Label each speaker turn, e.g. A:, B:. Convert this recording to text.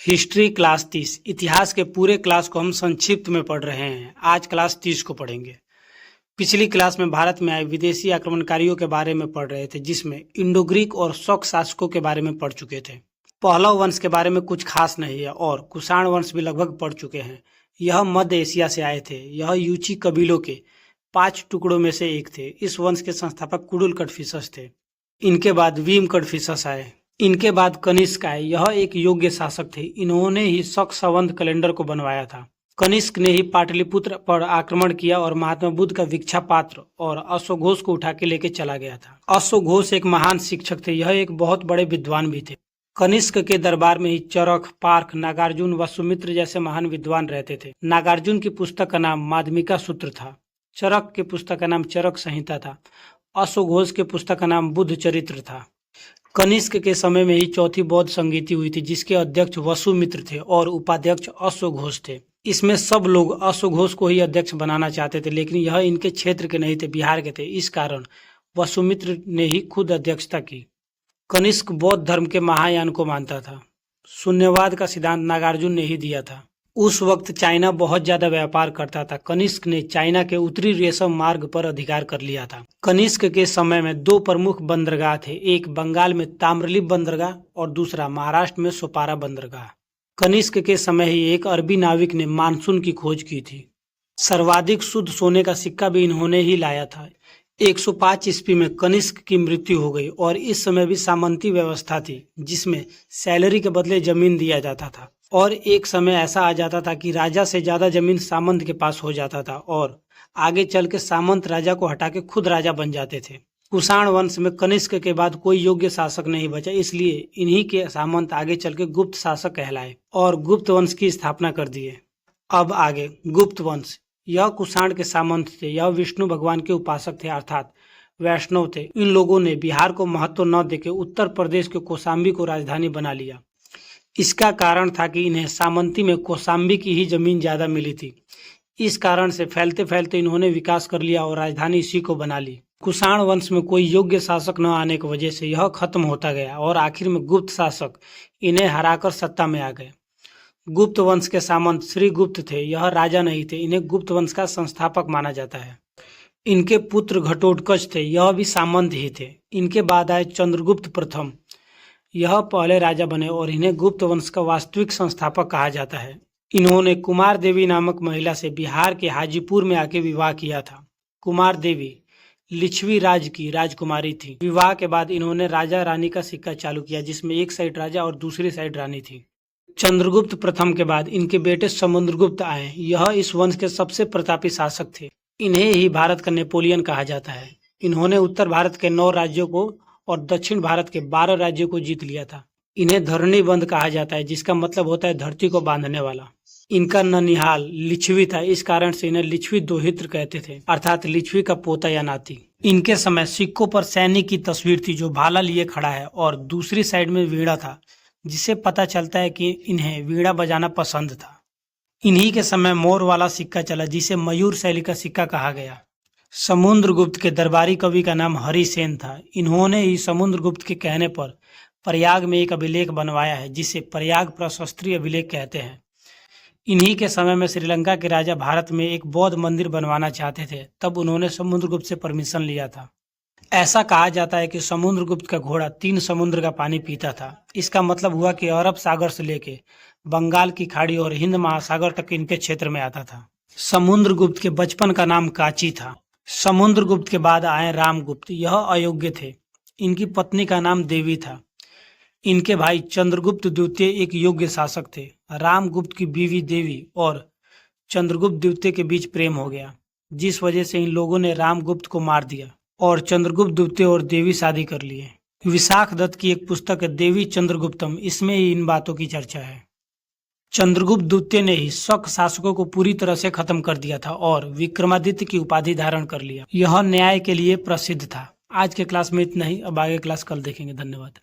A: History class 30। इतिहास के पूरे क्लास को हम संक्षिप्त में पढ़ रहे हैं। आज क्लास 30 को पढ़ेंगे। पिछली क्लास में भारत में आए विदेशी आक्रमणकारियों के बारे में पढ़ रहे थे, जिसमें इंडो ग्रीक और शक शासकों के बारे में पढ़ चुके थे। पहलव वंश के बारे में कुछ खास नहीं है और कुषाण वंश भी लगभग पढ़ चुके हैं। यह मध्य एशिया से आए थे। यह यूची कबीलों के 5 टुकड़ों में से एक थे। इस वंश के संस्थापक कुडुल कड़फिसस थे। इनके बाद भीम कड़फिसस आए। इनके बाद कनिष्क आए। यह एक योग्य शासक थे। इन्होंने ही शक संवत कैलेंडर को बनवाया था। कनिष्क ने ही पाटलिपुत्र पर आक्रमण किया और महात्मा बुद्ध का दीक्षा पात्र और अश्वघोष को उठा के लेके चला गया था। अश्वघोष एक महान शिक्षक थे। यह एक बहुत बड़े विद्वान भी थे। कनिष्क के दरबार में ही चरक, पार्क, नागार्जुन, वसुमित्र जैसे महान विद्वान रहते थे। नागार्जुन की पुस्तक का नाम माध्यमिका सूत्र था। चरक की पुस्तक का नाम चरक संहिता था। अश्वघोष के पुस्तक का नाम बुद्ध चरित्र था। कनिष्क के समय में ही चौथी बौद्ध संगीति हुई थी, जिसके अध्यक्ष वसुमित्र थे और उपाध्यक्ष अश्वघोष थे। इसमें सब लोग अश्वघोष को ही अध्यक्ष बनाना चाहते थे, लेकिन यह इनके क्षेत्र के नहीं थे, बिहार के थे। इस कारण वसुमित्र ने ही खुद अध्यक्षता की। कनिष्क बौद्ध धर्म के महायान को मानता था। शून्यवाद का सिद्धांत नागार्जुन ने ही दिया था। उस वक्त चाइना बहुत ज्यादा व्यापार करता था। कनिष्क ने चाइना के उत्तरी रेशम मार्ग पर अधिकार कर लिया था। कनिष्क के समय में 2 प्रमुख बंदरगाह थे, एक बंगाल में ताम्रलिप्त बंदरगाह और दूसरा महाराष्ट्र में सोपारा बंदरगाह। कनिष्क के समय ही एक अरबी नाविक ने मानसून की खोज की थी। सर्वाधिक शुद्ध सोने का सिक्का भी इन्होंने ही लाया था। 105 ईस्वी में कनिष्क की मृत्यु हो गई और इस समय भी सामंती व्यवस्था थी, जिसमें सैलरी के बदले जमीन दिया जाता था। और एक समय ऐसा आ जाता था कि राजा से ज्यादा जमीन सामंत के पास हो जाता था और आगे चल के सामंत राजा को हटा के खुद राजा बन जाते थे। कुषाण वंश में कनिष्क के बाद कोई योग्य शासक नहीं बचा, इसलिए इन्हीं के सामंत आगे चल के गुप्त शासक कहलाए और गुप्त वंश की स्थापना कर दिए। अब आगे गुप्त वंश। यह कुषाण के सामंत थे। यह विष्णु भगवान के उपासक थे, अर्थात वैष्णव थे। इन लोगों ने बिहार को महत्व न देके उत्तर प्रदेश के कौशाम्बी को राजधानी बना लिया। इसका कारण था कि इन्हें सामंती में कौशाम्बी की ही जमीन ज्यादा मिली थी। इस कारण से फैलते फैलते इन्होंने विकास कर लिया और राजधानी इसी को बना ली। कुषाण वंश में कोई योग्य शासक न आने की वजह से यह खत्म होता गया और आखिर में गुप्त शासक इन्हें हराकर सत्ता में आ गए। गुप्त वंश के सामंत श्री गुप्त थे। यह राजा नहीं थे। इन्हें गुप्त वंश का संस्थापक माना जाता है। इनके पुत्र घटोत्कच थे। यह भी सामंत ही थे। इनके बाद आए चंद्रगुप्त प्रथम। यह पहले राजा बने और इन्हें गुप्त वंश का वास्तविक संस्थापक कहा जाता है। इन्होंने कुमार देवी नामक महिला से बिहार के हाजीपुर में आके विवाह किया था। कुमार देवी लिच्छवी राज की राजकुमारी थी। विवाह के बाद इन्होंने राजा रानी का सिक्का चालू किया, जिसमें एक साइड राजा और दूसरी साइड रानी थी। चंद्रगुप्त प्रथम के बाद इनके बेटे समुद्रगुप्त आए। यह इस वंश के सबसे प्रतापी शासक थे। इन्हें ही भारत का नेपोलियन कहा जाता है। इन्होंने उत्तर भारत के 9 राज्यों को और दक्षिण भारत के 12 राज्यों को जीत लिया था। इन्हें धरणीबंध कहा जाता है, जिसका मतलब होता है धरती को बांधने वाला। इनका ननिहाल लिच्छवी था, इस कारण से इन्हें लिच्छवी दोहित्र कहते थे, अर्थात लिच्छवी का पोता या नाती। इनके समय सिक्कों पर सैनिक की तस्वीर थी जो भाला लिए खड़ा है और दूसरी साइड में वीणा था, जिससे पता चलता है कि इन्हें वीणा बजाना पसंद था। इन्हीं के समय मोर वाला सिक्का चला, जिसे मयूर शैली का सिक्का कहा गया। समुद्रगुप्त के दरबारी कवि का नाम हरिसेन था। इन्होंने ही समुद्रगुप्त के कहने पर प्रयाग में एक अभिलेख बनवाया है, जिसे प्रयाग प्रशस्त्री अभिलेख कहते हैं। इन्हीं के समय में श्रीलंका के राजा भारत में एक बौद्ध मंदिर बनवाना चाहते थे, तब उन्होंने समुद्रगुप्त से परमिशन लिया था। ऐसा कहा जाता है कि समुद्रगुप्त का घोड़ा 3 समुद्र का पानी पीता था। इसका मतलब हुआ कि अरब सागर से लेके बंगाल की खाड़ी और हिंद महासागर तक इनके क्षेत्र में आता था। समुद्रगुप्त के बचपन का नाम काची था। समुद्रगुप्त के बाद आए रामगुप्त। यह अयोग्य थे। इनकी पत्नी का नाम देवी था। इनके भाई चंद्रगुप्त द्वितीय एक योग्य शासक थे। रामगुप्त की बीवी देवी और चंद्रगुप्त द्वितीय के बीच प्रेम हो गया, जिस वजह से इन लोगों ने रामगुप्त को मार दिया और चंद्रगुप्त द्वितीय और देवी शादी कर लिए। विशाख दत्त की एक पुस्तक है देवी चंद्रगुप्तम, इसमें ही इन बातों की चर्चा है। चंद्रगुप्त द्वितीय ने ही शक शासकों को पूरी तरह से खत्म कर दिया था और विक्रमादित्य की उपाधि धारण कर लिया। यह न्याय के लिए प्रसिद्ध था। आज के क्लास में इतना ही। अब आगे क्लास कल देखेंगे। धन्यवाद।